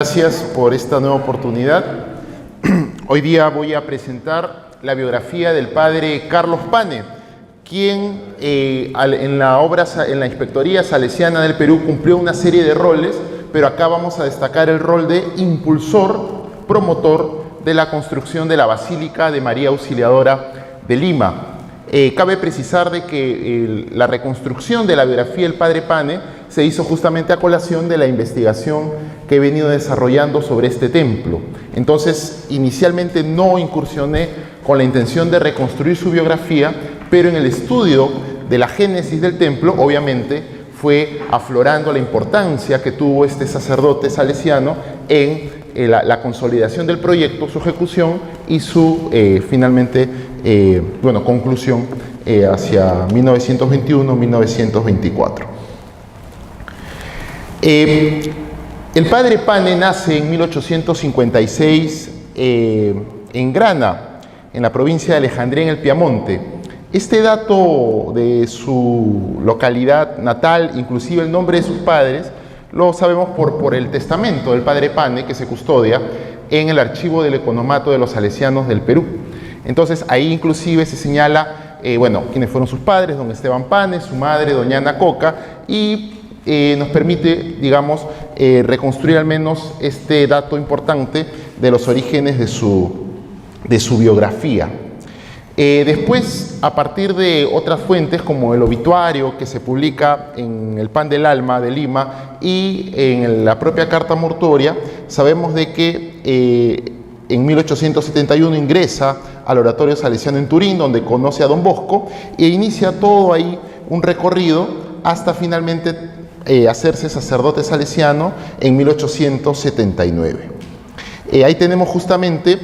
Gracias por esta nueva oportunidad. Hoy día voy a presentar la biografía del padre Carlos Pane, quien en la Inspectoría Salesiana del Perú cumplió una serie de roles, pero acá vamos a destacar el rol de impulsor, promotor de la construcción de la Basílica de María Auxiliadora de Lima. Cabe precisar de que la reconstrucción de la biografía del padre Pane se hizo justamente a colación de la investigación que he venido desarrollando sobre este templo. Entonces, inicialmente no incursioné con la intención de reconstruir su biografía, pero en el estudio de la génesis del templo, obviamente, fue aflorando la importancia que tuvo este sacerdote salesiano en la consolidación del proyecto, su ejecución y su, finalmente, conclusión hacia 1921-1924. El padre Pane nace en 1856 en Grana, en la provincia de Alejandría, en el Piamonte. Este dato de su localidad natal, inclusive el nombre de sus padres, lo sabemos por el testamento del padre Pane, que se custodia en el archivo del economato de los salesianos del Perú. Entonces ahí inclusive se señala, quiénes fueron sus padres: don Esteban Pane, su madre, doña Ana Coca, y nos permite, digamos, reconstruir al menos este dato importante de los orígenes de su biografía. Después, a partir de otras fuentes como el obituario que se publica en el Pan del Alma de Lima y en la propia carta mortuoria, sabemos de que en 1871 ingresa al Oratorio Salesiano en Turín, donde conoce a don Bosco, e inicia todo ahí un recorrido hasta finalmente hacerse sacerdote salesiano en 1879. Ahí tenemos justamente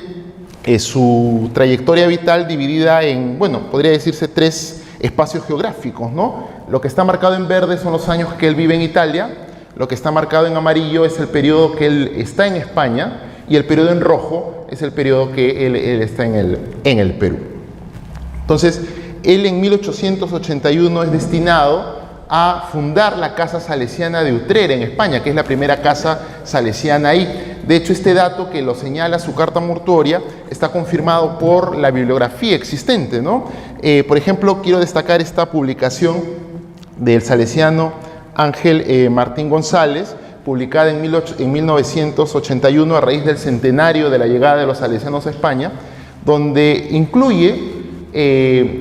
su trayectoria vital dividida en, podría decirse 3 espacios geográficos, ¿no? Lo que está marcado en verde son los años que él vive en Italia, lo que está marcado en amarillo es el periodo que él está en España, y el periodo en rojo es el periodo que él está en el Perú. Entonces, él en 1881 es destinado a fundar la Casa Salesiana de Utrera en España, que es la primera casa salesiana ahí. De hecho, este dato que lo señala su carta mortuoria está confirmado por la bibliografía existente, ¿no? Por ejemplo, quiero destacar esta publicación del salesiano Ángel Martín González, publicada en 1981 a raíz del centenario de la llegada de los salesianos a España, donde incluye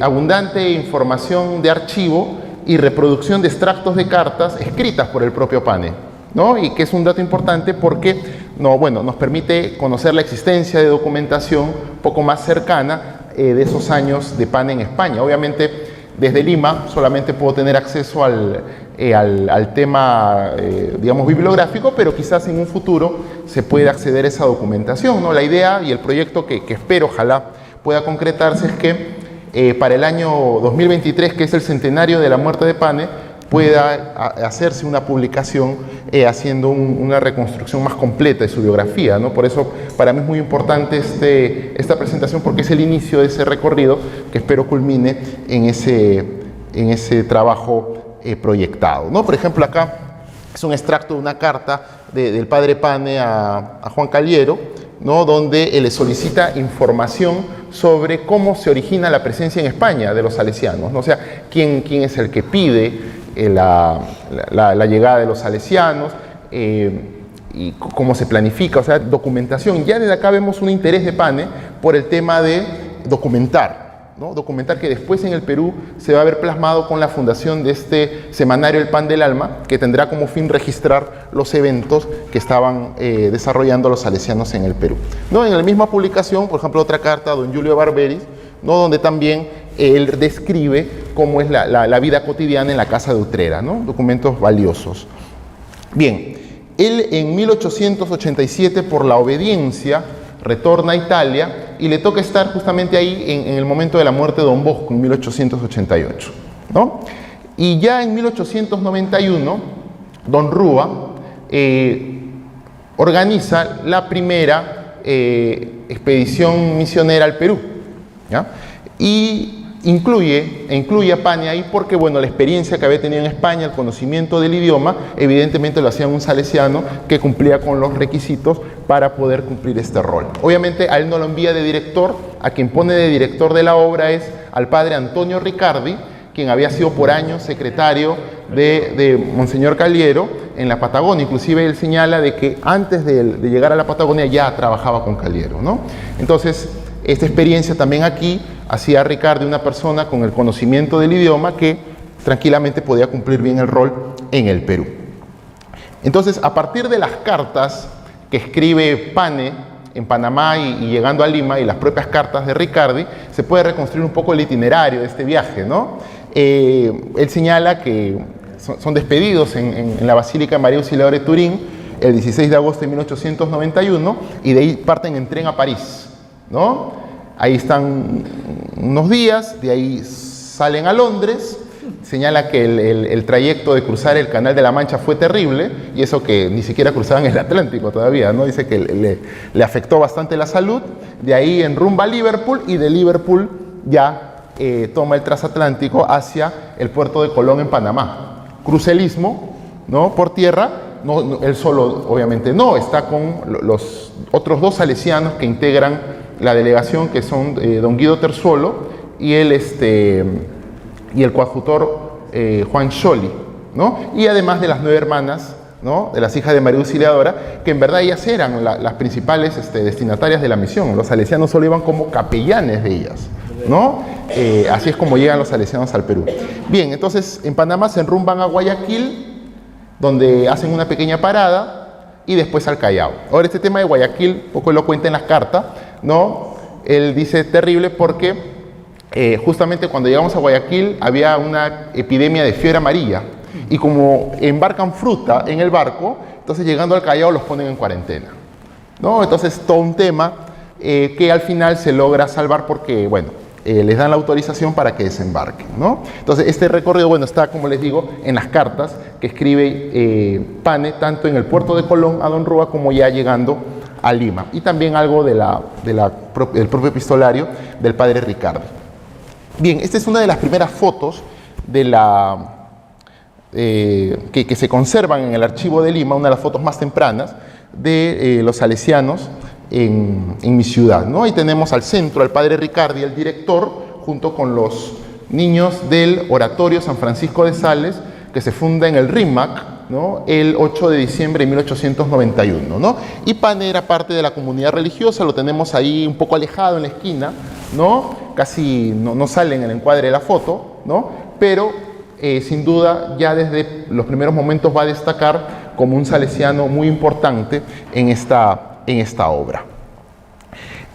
abundante información de archivo y reproducción de extractos de cartas escritas por el propio Pane, ¿no? Y que es un dato importante porque nos permite conocer la existencia de documentación un poco más cercana de esos años de Pane en España. Obviamente, desde Lima solamente puedo tener acceso al tema, bibliográfico, pero quizás en un futuro se pueda acceder a esa documentación, ¿no? La idea y el proyecto que espero, ojalá, pueda concretarse es que para el año 2023, que es el centenario de la muerte de Pane, pueda hacerse una publicación haciendo una reconstrucción más completa de su biografía, ¿no? Por eso para mí es muy importante esta presentación, porque es el inicio de ese recorrido que espero culmine en ese trabajo proyectado, ¿no? Por ejemplo, acá es un extracto de una carta del padre Pane a Juan Caliero, ¿no? Donde él le solicita información sobre cómo se origina la presencia en España de los salesianos, ¿no? O sea, quién es el que pide la llegada de los salesianos y cómo se planifica, o sea, documentación. Ya desde acá vemos un interés de Pane por el tema de documentar, ¿no? Documentar que después en el Perú se va a ver plasmado con la fundación de este semanario El Pan del Alma, que tendrá como fin registrar los eventos que estaban desarrollando los salesianos en el Perú, ¿no? En la misma publicación, por ejemplo, otra carta a don Julio Barberis, ¿no? Donde también él describe cómo es la vida cotidiana en la casa de Utrera, ¿no? Documentos valiosos. Bien, él en 1887, por la obediencia, retorna a Italia y le toca estar justamente ahí en el momento de la muerte de don Bosco, en 1888, ¿no? Y ya en 1891, don Rúa organiza la primera expedición misionera al Perú, ¿ya? Y incluye a Pane ahí porque, bueno, la experiencia que había tenido en España, el conocimiento del idioma, evidentemente lo hacía un salesiano que cumplía con los requisitos para poder cumplir este rol. Obviamente a él no lo envía de director, a quien pone de director de la obra es al padre Antonio Ricardi, quien había sido por años secretario de Monseñor Caliero en la Patagonia. Inclusive él señala de que antes de llegar a la Patagonia ya trabajaba con Caliero, ¿no? Entonces, esta experiencia también aquí hacía a Ricardi una persona con el conocimiento del idioma que tranquilamente podía cumplir bien el rol en el Perú. Entonces, a partir de las cartas que escribe Pane en Panamá y llegando a Lima, y las propias cartas de Ricardi, se puede reconstruir un poco el itinerario de este viaje, ¿no? Él señala que son despedidos en la Basílica de María Auxiliadora de Turín el 16 de agosto de 1891 y de ahí parten en tren a París, ¿no? Ahí están unos días, de ahí salen a Londres. Señala que el trayecto de cruzar el Canal de la Mancha fue terrible, y eso que ni siquiera cruzaban el Atlántico todavía, ¿no? Dice que le afectó bastante la salud. De ahí en rumbo a Liverpool, y de Liverpool ya toma el transatlántico hacia el puerto de Colón en Panamá. Cruza el istmo, ¿no? Por tierra. No, él solo obviamente no, está con los otros dos salesianos que integran la delegación, que son don Guido Terzuolo y el coadjutor Juan Scholli, ¿no? Y además de las 9 hermanas, ¿no? De las hijas de María Auxiliadora, que en verdad ellas eran las principales destinatarias de la misión. Los salesianos solo iban como capellanes de ellas, ¿no? Así es como llegan los salesianos al Perú. Bien, entonces en Panamá se enrumban a Guayaquil, donde hacen una pequeña parada, y después al Callao. Ahora, este tema de Guayaquil, poco lo cuenta en las cartas, ¿no? Él dice terrible porque justamente cuando llegamos a Guayaquil había una epidemia de fiebre amarilla, y como embarcan fruta en el barco, entonces llegando al Callao los ponen en cuarentena, ¿no? Entonces todo un tema que al final se logra salvar porque, bueno, les dan la autorización para que desembarquen, ¿no? Entonces este recorrido, bueno, está, como les digo, en las cartas que escribe Pane, tanto en el puerto de Colón a Don Rúa como ya llegando a Lima, y también algo del propio epistolario del padre Ricardo. Bien, esta es una de las primeras fotos de que se conservan en el archivo de Lima, una de las fotos más tempranas de los salesianos en mi ciudad, ¿no? Ahí tenemos al centro al padre Ricardi, el director, junto con los niños del Oratorio San Francisco de Sales, que se funda en el RIMAC, ¿no? El 8 de diciembre de 1891, ¿no? Y Pane era parte de la comunidad religiosa, lo tenemos ahí un poco alejado en la esquina, ¿no? Casi no sale en el encuadre de la foto, ¿no? Pero sin duda ya desde los primeros momentos va a destacar como un salesiano muy importante en esta obra.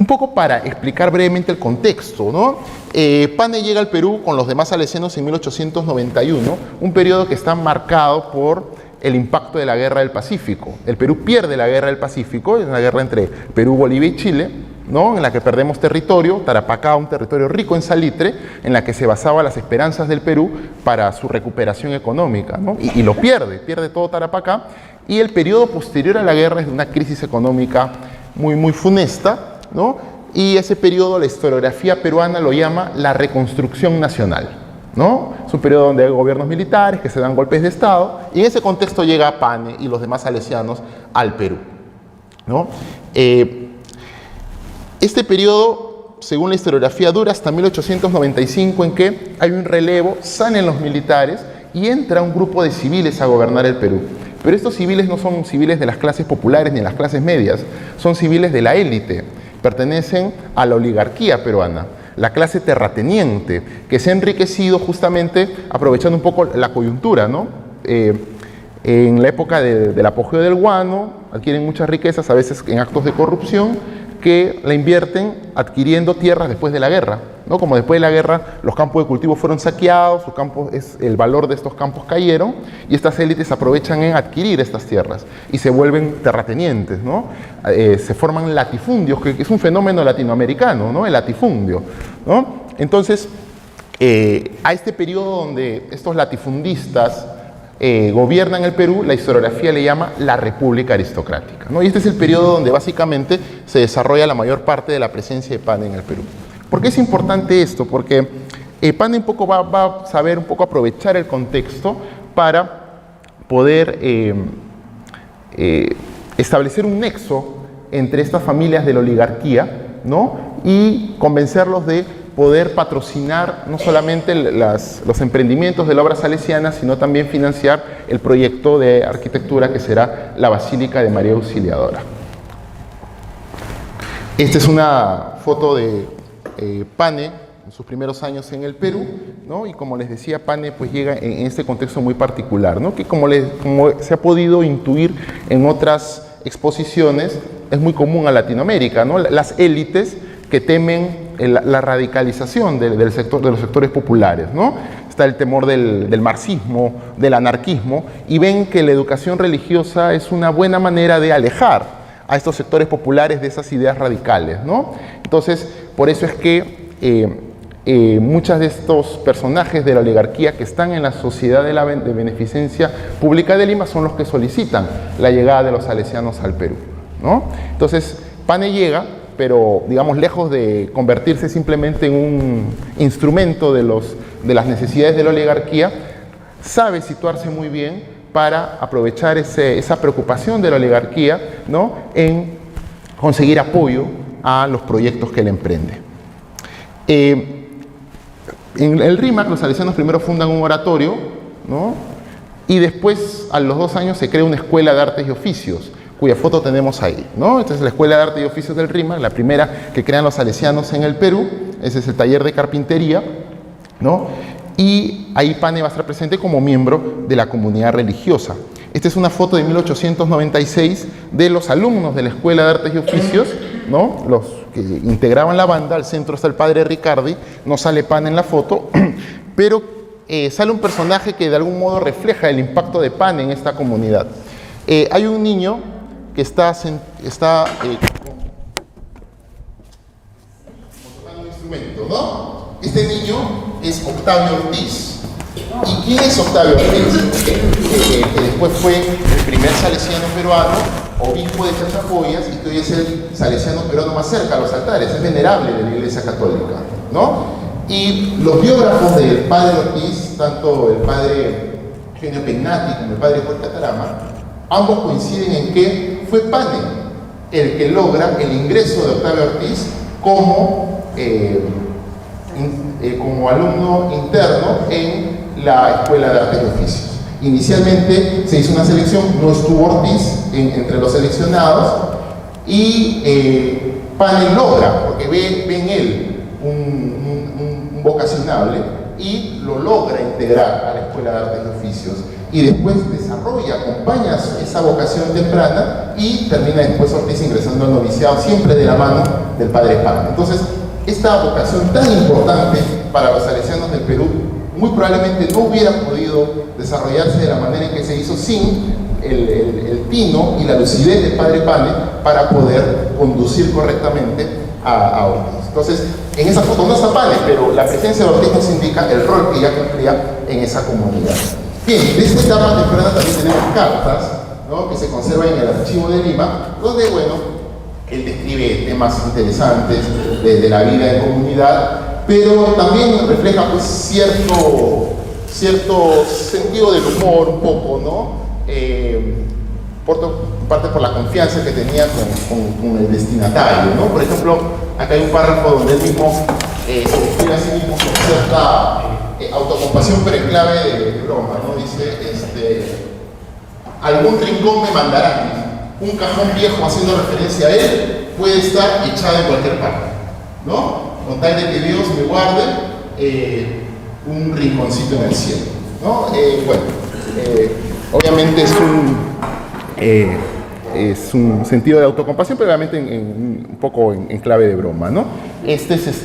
Un poco para explicar brevemente el contexto, ¿no? Pane llega al Perú con los demás salesianos en 1891, un periodo que está marcado por el impacto de la Guerra del Pacífico. El Perú pierde la Guerra del Pacífico, es una guerra entre Perú, Bolivia y Chile, ¿no? En la que perdemos territorio, Tarapacá, un territorio rico en salitre, en la que se basaba las esperanzas del Perú para su recuperación económica, ¿no? Y lo pierde todo Tarapacá, y el periodo posterior a la guerra es de una crisis económica muy funesta, ¿no? Y ese periodo la historiografía peruana lo llama la reconstrucción nacional, ¿no? Es un periodo donde hay gobiernos militares que se dan golpes de Estado, y en ese contexto llega Pane y los demás salesianos al Perú, ¿no? Este periodo, según la historiografía, dura hasta 1895, en que hay un relevo, salen los militares y entra un grupo de civiles a gobernar el Perú. Pero estos civiles no son civiles de las clases populares ni de las clases medias, son civiles de la élite, pertenecen a la oligarquía peruana, la clase terrateniente, que se ha enriquecido justamente aprovechando un poco la coyuntura, ¿no? En la época del apogeo del guano, adquieren muchas riquezas, a veces en actos de corrupción, que la invierten adquiriendo tierras después de la guerra, ¿no? Como después de la guerra los campos de cultivo fueron saqueados, el valor de estos campos cayeron, y estas élites aprovechan en adquirir estas tierras y se vuelven terratenientes, ¿no? Se forman latifundios, que es un fenómeno latinoamericano, ¿no? El latifundio, ¿no? Entonces, a este periodo donde estos latifundistas gobiernan el Perú, la historiografía le llama la República Aristocrática, ¿no? Y este es el periodo donde básicamente se desarrolla la mayor parte de la presencia de Pane en el Perú. ¿Por qué es importante esto? Porque Pane un poco va a saber un poco aprovechar el contexto para poder establecer un nexo entre estas familias de la oligarquía, ¿no? Y convencerlos de poder patrocinar no solamente los emprendimientos de la obra salesiana, sino también financiar el proyecto de arquitectura que será la Basílica de María Auxiliadora. Esta es una foto de Pane en sus primeros años en el Perú, ¿no? Y como les decía, Pane pues llega en este contexto muy particular, ¿no? Que como se ha podido intuir en otras exposiciones, es muy común a Latinoamérica, ¿no? Las élites que temen la radicalización de los sectores populares, ¿no? Está el temor del marxismo, del anarquismo, y ven que la educación religiosa es una buena manera de alejar a estos sectores populares de esas ideas radicales, ¿no? Entonces, por eso es que muchos de estos personajes de la oligarquía que están en la Sociedad de Beneficencia Pública de Lima son los que solicitan la llegada de los salesianos al Perú, ¿no? Entonces, Pane llega, pero digamos lejos de convertirse simplemente en un instrumento de las necesidades de la oligarquía, sabe situarse muy bien para aprovechar esa preocupación de la oligarquía, ¿no? En conseguir apoyo a los proyectos que él emprende. En el RIMAC, los salesianos primero fundan un oratorio, ¿no? Y después, a los 2 años, se crea una escuela de artes y oficios, cuya foto tenemos ahí, ¿no? Esta es la Escuela de Arte y Oficios del RIMAC, la primera que crean los salesianos en el Perú. Ese es el taller de carpintería, ¿no? Y ahí Pane va a estar presente como miembro de la comunidad religiosa. Esta es una foto de 1896 de los alumnos de la Escuela de Artes y Oficios, ¿no? Los que integraban la banda. Al centro está el padre Ricardi, no sale Pane en la foto, pero sale un personaje que de algún modo refleja el impacto de Pane en esta comunidad. Hay un niño que está tocando un instrumento, ¿no? Este niño es Octavio Ortiz. ¿Y quién es Octavio Ortiz? Que después fue el primer salesiano peruano, obispo de Chachapoyas, y que hoy es el salesiano peruano más cerca a los altares, es venerable de la Iglesia Católica, ¿no? Y los biógrafos del padre Ortiz, tanto el padre Eugenio Pegnati como el padre Jorge Catarama, ambos coinciden en que fue Pane el que logra el ingreso de Octavio Ortiz como alumno interno en la Escuela de Artes y Oficios. Inicialmente se hizo una selección, no estuvo Ortiz entre los seleccionados, y Pane logra, porque ve en él un vocacionable, y lo logra integrar a la Escuela de Artes y Oficios. Y después desarrolla, acompaña esa vocación temprana, y termina después Ortiz ingresando al noviciado, siempre de la mano del padre Pane. Entonces, esta vocación tan importante para los salesianos del Perú muy probablemente no hubiera podido desarrollarse de la manera en que se hizo sin el tino y la lucidez del padre Pane para poder conducir correctamente a Ortiz. Entonces, en esa foto no está Pane, pero la presencia de Ortiz nos indica el rol que ya cumplía en esa comunidad. Bien, de esta etapa temprana también tenemos cartas, ¿no? Que se conservan en el archivo de Lima, donde, bueno, él describe temas interesantes de la vida en comunidad, pero también refleja pues cierto sentido del humor un poco, ¿no? Parte por la confianza que tenía con el destinatario, ¿no? Por ejemplo, acá hay un párrafo donde él mismo se describe a sí mismo con cierta autocompasión, pero en clave de broma, ¿no? Dice, algún rincón me mandarán, un cajón viejo haciendo referencia a él puede estar echado en cualquier parte, ¿no? Con tal de que Dios me guarde un rinconcito en el cielo, ¿no? Obviamente es un sentido de autocompasión, pero obviamente un poco en clave de broma, ¿no? Esta es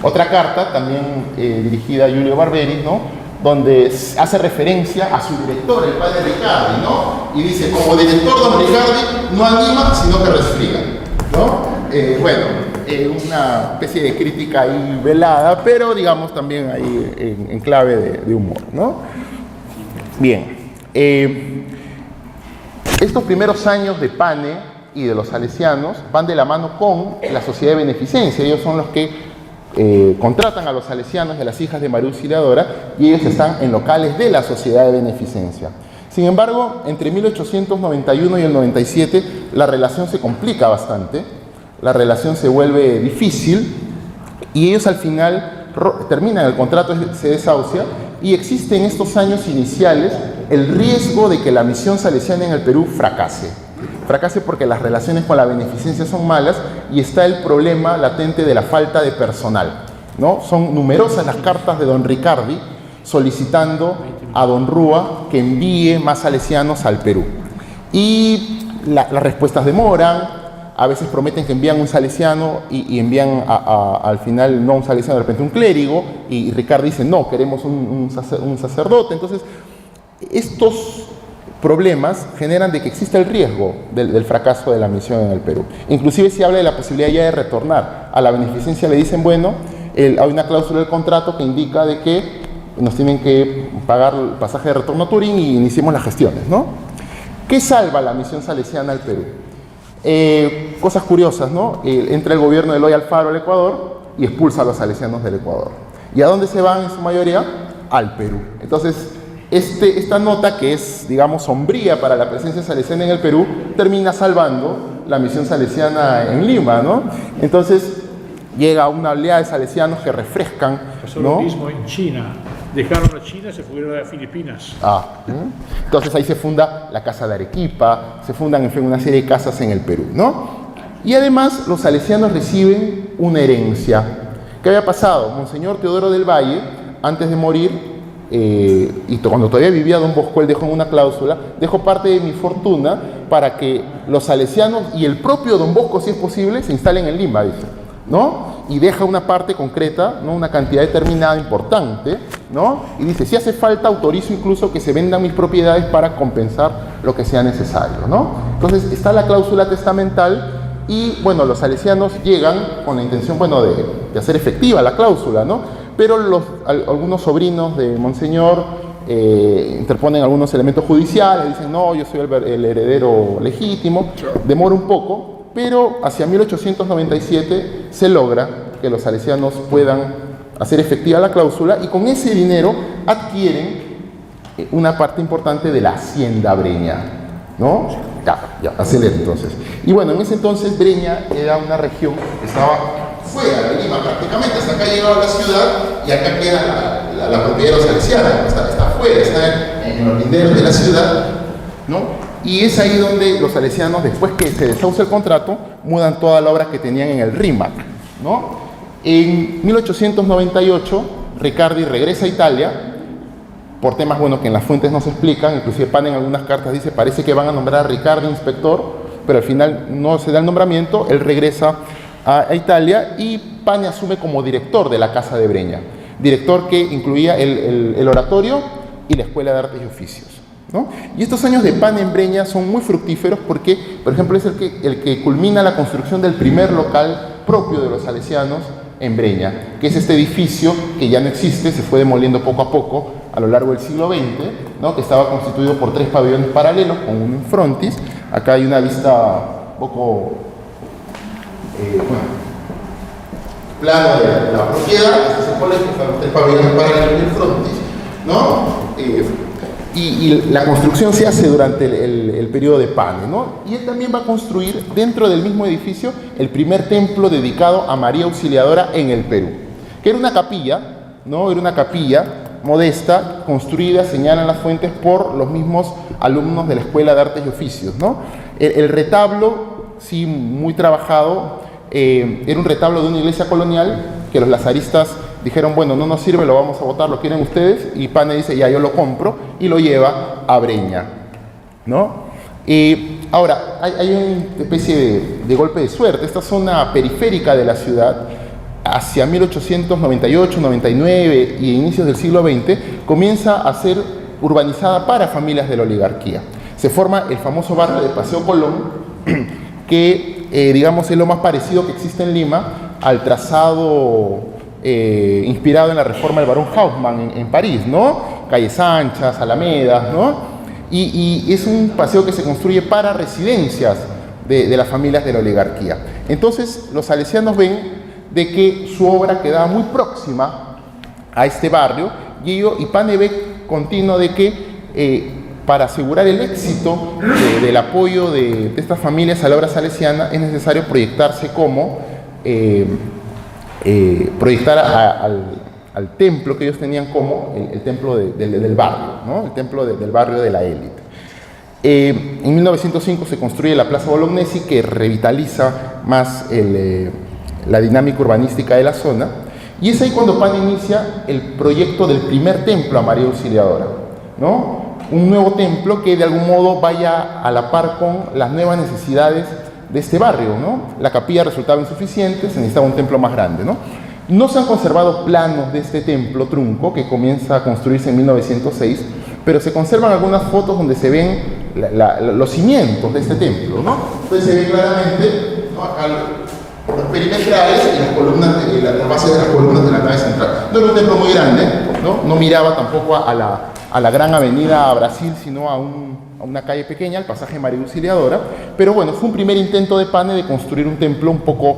otra carta, también dirigida a Giulio Barberi, ¿no? Donde hace referencia a su director, el padre Ricardi, ¿no? Y dice, como director don Ricardi no anima, sino que resfriga, ¿no? Una especie de crítica ahí velada, pero digamos también ahí en clave de humor, ¿no? Bien. Estos primeros años de Pane y de los salesianos van de la mano con la Sociedad de Beneficencia. Ellos son los que contratan a los salesianos y a las hijas de María Auxiliadora y ellos están en locales de la Sociedad de Beneficencia. Sin embargo, entre 1891 y el 97 la relación se complica bastante, la relación se vuelve difícil y ellos al final terminan el contrato, se desahucia y existe en estos años iniciales el riesgo de que la misión salesiana en el Perú fracase. Fracase porque las relaciones con la beneficencia son malas y está el problema latente de la falta de personal, ¿no? Son numerosas las cartas de don Ricardi solicitando a don Rúa que envíe más salesianos al Perú. Y las respuestas demoran, a veces prometen que envían un salesiano y envían al final no un salesiano, de repente un clérigo, y Ricardi dice, no, queremos un sacerdote. Entonces, estos problemas generan de que exista el riesgo del fracaso de la misión en el Perú. Inclusive se habla de la posibilidad ya de retornar. A la beneficencia le dicen, bueno, hay una cláusula del contrato que indica de que nos tienen que pagar el pasaje de retorno a Turín y iniciemos las gestiones, ¿no? ¿Qué salva la misión salesiana al Perú? Cosas curiosas, ¿no? Entra el gobierno de Eloy Alfaro al Ecuador y expulsa a los salesianos del Ecuador. ¿Y a dónde se van en su mayoría? Al Perú. Entonces, esta nota, que es, digamos, sombría para la presencia salesiana en el Perú, termina salvando la misión salesiana en Lima, ¿no? Entonces, llega una oleada de salesianos que refrescan, pasó, ¿no? Lo mismo en China. Dejaron a China, se fueron a Filipinas. Entonces ahí se funda la Casa de Arequipa, se fundan, en fin, una serie de casas en el Perú, ¿no? Y además los salesianos reciben una herencia. ¿Qué había pasado? Monseñor Teodoro del Valle, antes de morir, y cuando todavía vivía don Bosco, él dejó en una cláusula, dejó parte de mi fortuna para que los salesianos y el propio don Bosco, si es posible, se instalen en Lima, dice, ¿no? Y deja una parte concreta, ¿no? Una cantidad determinada, importante, ¿no? Y dice, si hace falta, autorizo incluso que se vendan mis propiedades para compensar lo que sea necesario, ¿no? Entonces está la cláusula testamental y, bueno, los salesianos llegan con la intención, bueno, de hacer efectiva la cláusula, ¿no? Pero algunos sobrinos de Monseñor interponen algunos elementos judiciales, dicen, no, yo soy el heredero legítimo, demora un poco, pero hacia 1897 se logra que los salesianos puedan hacer efectiva la cláusula y con ese dinero adquieren una parte importante de la hacienda Breña, ¿no? Ya, acelera entonces. Y bueno, en ese entonces Breña era una región que estaba fuera de Lima prácticamente, hasta acá llegaba la ciudad y acá queda la propiedad de los salesianos, está afuera, está en los linderos de la ciudad, ¿no? Y es ahí donde los salesianos, después que se desahucia el contrato, mudan toda la obra que tenían en el RIMAC, ¿no? En 1898, Ricardi regresa a Italia, por temas, bueno, que en las fuentes no se explican, inclusive Pan en algunas cartas dice, parece que van a nombrar a Ricardi inspector, pero al final no se da el nombramiento, él regresa a Italia y Pane asume como director de la Casa de Breña, director que incluía el oratorio y la Escuela de Artes y Oficios, ¿no? Y estos años de Pane en Breña son muy fructíferos porque, por ejemplo, es el que culmina la construcción del primer local propio de los salesianos en Breña, que es este edificio que ya no existe, se fue demoliendo poco a poco a lo largo del siglo XX, ¿no? Que estaba constituido por 3 pabellones paralelos con un frontis. Acá hay una vista un poco plano de la propiedad. Este es el colegio, están los 3 pabellones paralelos y el frontis, ¿no? Y la construcción se hace durante el periodo de Pane, ¿no? Y él también va a construir dentro del mismo edificio el primer templo dedicado a María Auxiliadora en el Perú, que era una capilla, ¿no? Era una capilla modesta, construida, señalan las fuentes, por los mismos alumnos de la Escuela de Artes y Oficios, ¿no? El retablo, sí, muy trabajado, era un retablo de una iglesia colonial que los lazaristas dijeron, bueno, no nos sirve, lo vamos a botar, lo quieren ustedes, y Pane dice, ya, yo lo compro, y lo lleva a Breña, ¿no? Ahora, hay una especie de golpe de suerte. Esta zona periférica de la ciudad, hacia 1898, 99 y inicios del siglo XX, comienza a ser urbanizada para familias de la oligarquía. Se forma el famoso barrio de Paseo Colón, que, digamos, es lo más parecido que existe en Lima al trazado inspirado en la reforma del barón Haussmann en París, ¿no? Calles anchas, alamedas, ¿no? Y es un paseo que se construye para residencias de las familias de la oligarquía. Entonces, los salesianos ven de que su obra quedaba muy próxima a este barrio, y Pane ve continuo de que para asegurar el éxito del apoyo de estas familias a la obra salesiana es necesario proyectarse como proyectar al templo que ellos tenían como el templo del barrio, ¿no? El templo del barrio de la élite. En 1905 se construye la Plaza Bolognesi, que revitaliza más la dinámica urbanística de la zona, y es ahí cuando Pane inicia el proyecto del primer templo a María Auxiliadora, ¿no? Un nuevo templo que de algún modo vaya a la par con las nuevas necesidades de este barrio, ¿no? La capilla resultaba insuficiente, se necesitaba un templo más grande, ¿no? No se han conservado planos de este templo trunco, que comienza a construirse en 1906, pero se conservan algunas fotos donde se ven los cimientos de este templo, ¿no? Entonces se ve claramente, ¿no? Acá los perimetrales y las columnas, las bases de las columnas de la nave central. No era un templo muy grande, ¿no? No miraba tampoco a la gran avenida Brasil, sino a una calle pequeña, el pasaje María Auxiliadora, pero bueno, fue un primer intento de Pane de construir un templo un poco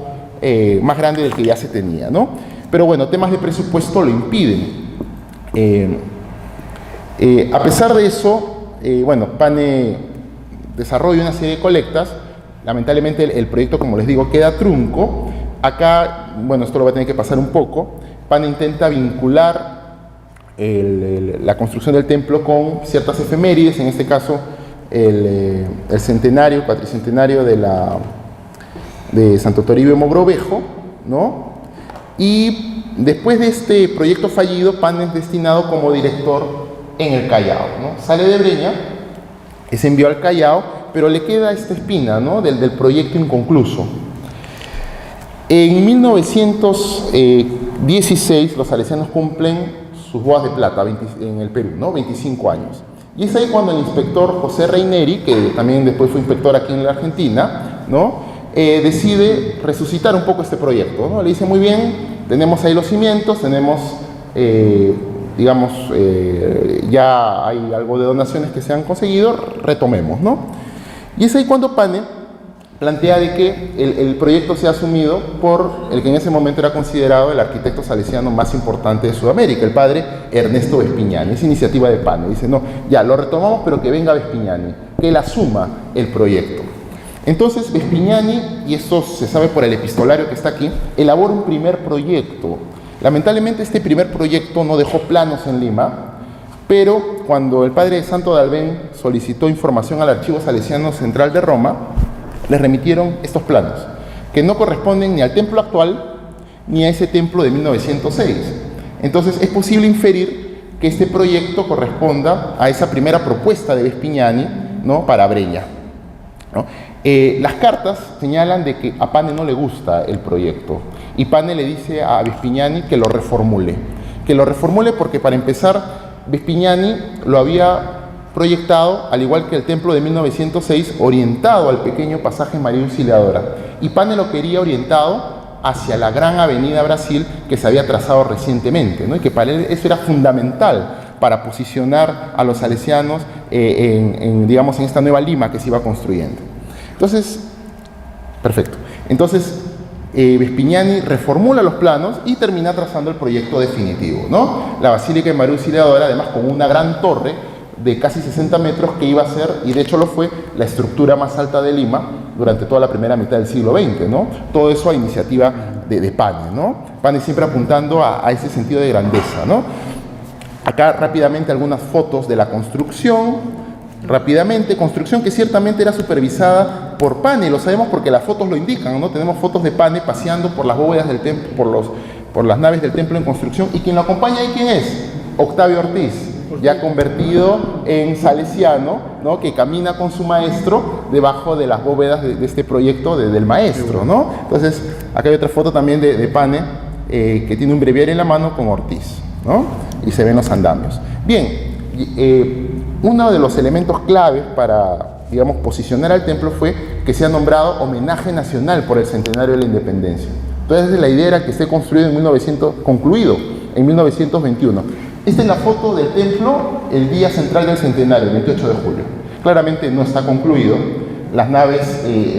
más grande del que ya se tenía, ¿no? Pero bueno, temas de presupuesto lo impiden. A pesar de eso, bueno, Pane desarrolla una serie de colectas. Lamentablemente el proyecto, como les digo, queda trunco. Acá, bueno, esto lo va a tener que pasar un poco. Pane intenta vincular la construcción del templo con ciertas efemérides, en este caso el centenario, cuatricentenario de Santo Toribio Mogrovejo, ¿no? Y después de este proyecto fallido, Pane es destinado como director en el Callao, ¿no? Sale de Breña, es enviado al Callao, pero le queda esta espina, ¿no? del proyecto inconcluso. En 1916 los salesianos cumplen sus bodas de plata en el Perú, ¿no? 25 años. Y es ahí cuando el inspector José Reineri, que también después fue inspector aquí en la Argentina, ¿no? Decide resucitar un poco este proyecto, ¿no? Le dice, muy bien, tenemos ahí los cimientos, tenemos, digamos, ya hay algo de donaciones que se han conseguido, retomemos, ¿no? Y es ahí cuando Pane plantea de que el proyecto sea asumido por el que en ese momento era considerado el arquitecto salesiano más importante de Sudamérica, el padre Ernesto Vespignani. Es iniciativa de Pane. Dice, no, ya, lo retomamos, pero que venga Vespignani, que él asuma el proyecto. Entonces Vespignani, y esto se sabe por el epistolario que está aquí, elabora un primer proyecto. Lamentablemente este primer proyecto no dejó planos en Lima, pero cuando el padre Santo de Albén solicitó información al Archivo Salesiano Central de Roma, les remitieron estos planos, que no corresponden ni al templo actual, ni a ese templo de 1906. Entonces es posible inferir que este proyecto corresponda a esa primera propuesta de Vespignani, ¿no? Para Breña, ¿no? Las cartas señalan de que a Pane no le gusta el proyecto, y Pane le dice a Vespignani que lo reformule porque, para empezar, Vespignani lo había proyectado, al igual que el templo de 1906, orientado al pequeño pasaje María Auxiliadora, y Pane lo quería orientado hacia la gran avenida Brasil que se había trazado recientemente, ¿no? Y que para él eso era fundamental para posicionar a los salesianos digamos, en esta nueva Lima que se iba construyendo. Entonces, perfecto. Entonces, Vespignani reformula los planos y termina trazando el proyecto definitivo, ¿no? La Basílica de María Auxiliadora, además con una gran torre de casi 60 metros que iba a ser, y de hecho lo fue, la estructura más alta de Lima durante toda la primera mitad del siglo XX, ¿no? Todo eso a iniciativa de Pane, ¿no? Pane siempre apuntando a ese sentido de grandeza, ¿no? Acá rápidamente algunas fotos de la construcción. Construcción que ciertamente era supervisada por Pane, lo sabemos porque las fotos lo indican, ¿no? Tenemos fotos de Pane paseando por las bóvedas del templo, por las naves del templo en construcción, y quien lo acompaña ahí, ¿quién es? Octavio Ortiz, ya convertido en salesiano, ¿no? Que camina con su maestro debajo de las bóvedas de este proyecto del maestro, ¿no? Entonces, acá hay otra foto también de Pane, que tiene un breviario en la mano con Ortiz, ¿no? Y se ven los andamios. Bien, uno de los elementos claves para, digamos, posicionar al templo fue que se ha nombrado homenaje nacional por el centenario de la independencia. Entonces la idea era que esté concluido en 1921. Esta es la foto del templo el día central del centenario, el 28 de julio. Claramente no está concluido, Las naves,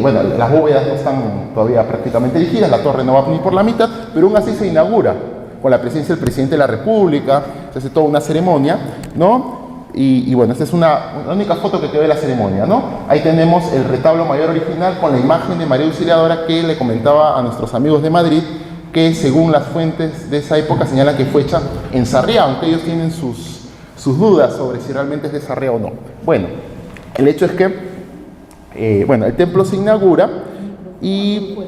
bueno, las bóvedas no están todavía prácticamente erigidas, la torre no va ni por la mitad, pero aún así se inaugura con la presencia del presidente de la República, se hace toda una ceremonia, ¿no? Y bueno, esta es la única foto que quedó de la ceremonia, ¿no? Ahí tenemos el retablo mayor original con la imagen de María Auxiliadora que le comentaba a nuestros amigos de Madrid, que según las fuentes de esa época señalan que fue hecha en Sarriá, aunque ellos tienen sus dudas sobre si realmente es de Sarriá o no. Bueno, el hecho es que, bueno, el templo se inaugura y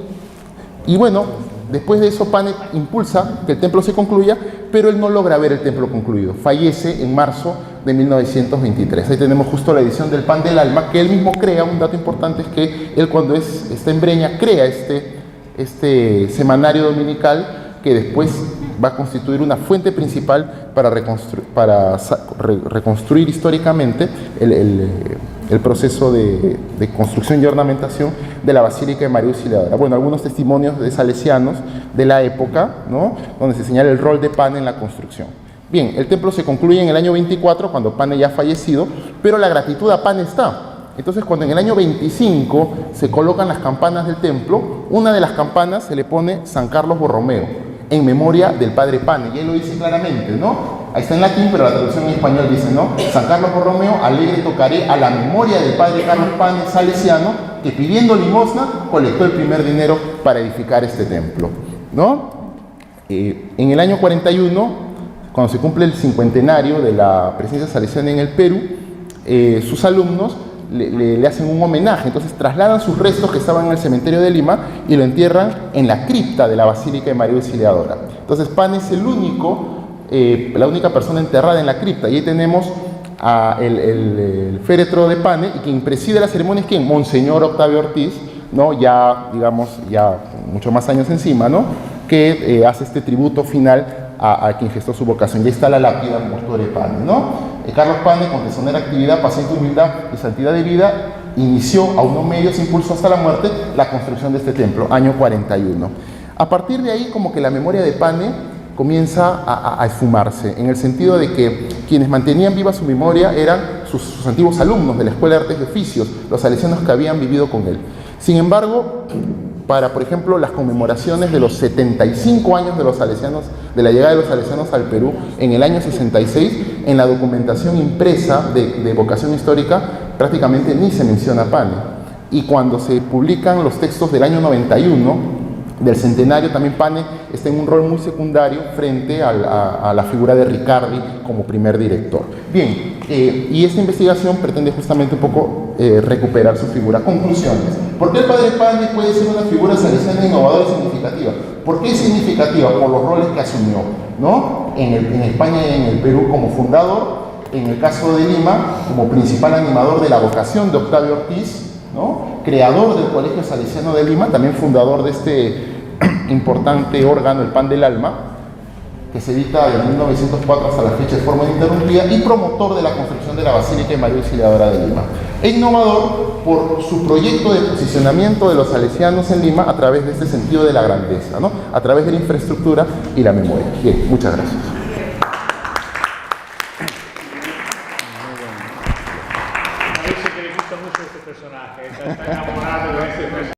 bueno, después de eso Pane impulsa que el templo se concluya, pero él no logra ver el templo concluido. Fallece en marzo de 1923. Ahí tenemos justo la edición del Pan del Alma, que él mismo crea. Un dato importante es que él cuando está en Breña crea este semanario dominical que después va a constituir una fuente principal para reconstruir históricamente el proceso de construcción y ornamentación de la Basílica de María Auxiliadora. Bueno, algunos testimonios de salesianos de la época, ¿no?, donde se señala el rol de Pane en la construcción. Bien, el templo se concluye en el año 24, cuando Pane ya ha fallecido, pero la gratitud a Pane está. Entonces, cuando en el año 25 se colocan las campanas del templo, una de las campanas se le pone San Carlos Borromeo, en memoria del padre Pane, y él lo dice claramente, ¿no? Ahí está en latín, pero la traducción en español dice, ¿no? San Carlos Borromeo, alegre tocaré a la memoria del padre Carlos Pane, salesiano, que pidiendo limosna colectó el primer dinero para edificar este templo, ¿no? En el año 41, cuando se cumple el cincuentenario de la presencia salesiana en el Perú, sus alumnos le hacen un homenaje. Entonces trasladan sus restos que estaban en el cementerio de Lima y lo entierran en la cripta de la Basílica de María Auxiliadora. Entonces Pane es la única persona enterrada en la cripta, y ahí tenemos el féretro de Pane, y quien preside la ceremonia es ¿quién? Monseñor Octavio Ortiz, ¿no? Ya, digamos, ya muchos más años encima, ¿no?, que hace este tributo final a quien gestó su vocación. Y ahí está la lápida Mortuorum Pane, ¿no? Carlos Pane, con tesonera actividad, paciente humildad y santidad de vida, inició a unos medios, impulsó hasta la muerte la construcción de este templo, año 41. A partir de ahí, como que la memoria de Pane comienza a esfumarse, en el sentido de que quienes mantenían viva su memoria eran sus antiguos alumnos de la Escuela de Artes y Oficios, los salesianos que habían vivido con él. Sin embargo, para, por ejemplo, las conmemoraciones de los 75 años de los salesianos, de la llegada de los salesianos al Perú en el año 66, en la documentación impresa de vocación histórica prácticamente ni se menciona a Pane. Y cuando se publican los textos del año 91, del centenario, también Pane está en un rol muy secundario frente a la figura de Riccardi como primer director. Bien, y esta investigación pretende justamente un poco recuperar su figura. Conclusiones. ¿Por qué el padre Pane puede ser una figura salesiana innovadora y significativa? ¿Por qué es significativa? Por los roles que asumió, ¿no? En España y en el Perú como fundador, en el caso de Lima como principal animador de la vocación de Octavio Ortiz, ¿no?, creador del Colegio Salesiano de Lima, también fundador de este importante órgano, el Pan del Alma, que se edita de 1904 hasta la fecha de forma ininterrumpida, y promotor de la construcción de la Basílica de María Auxiliadora de Lima. E innovador por su proyecto de posicionamiento de los salesianos en Lima a través de este sentido de la grandeza, ¿no?, a través de la infraestructura y la memoria. Bien, muchas gracias. A veces que le gusta mucho este personaje, está enamorado de este personaje.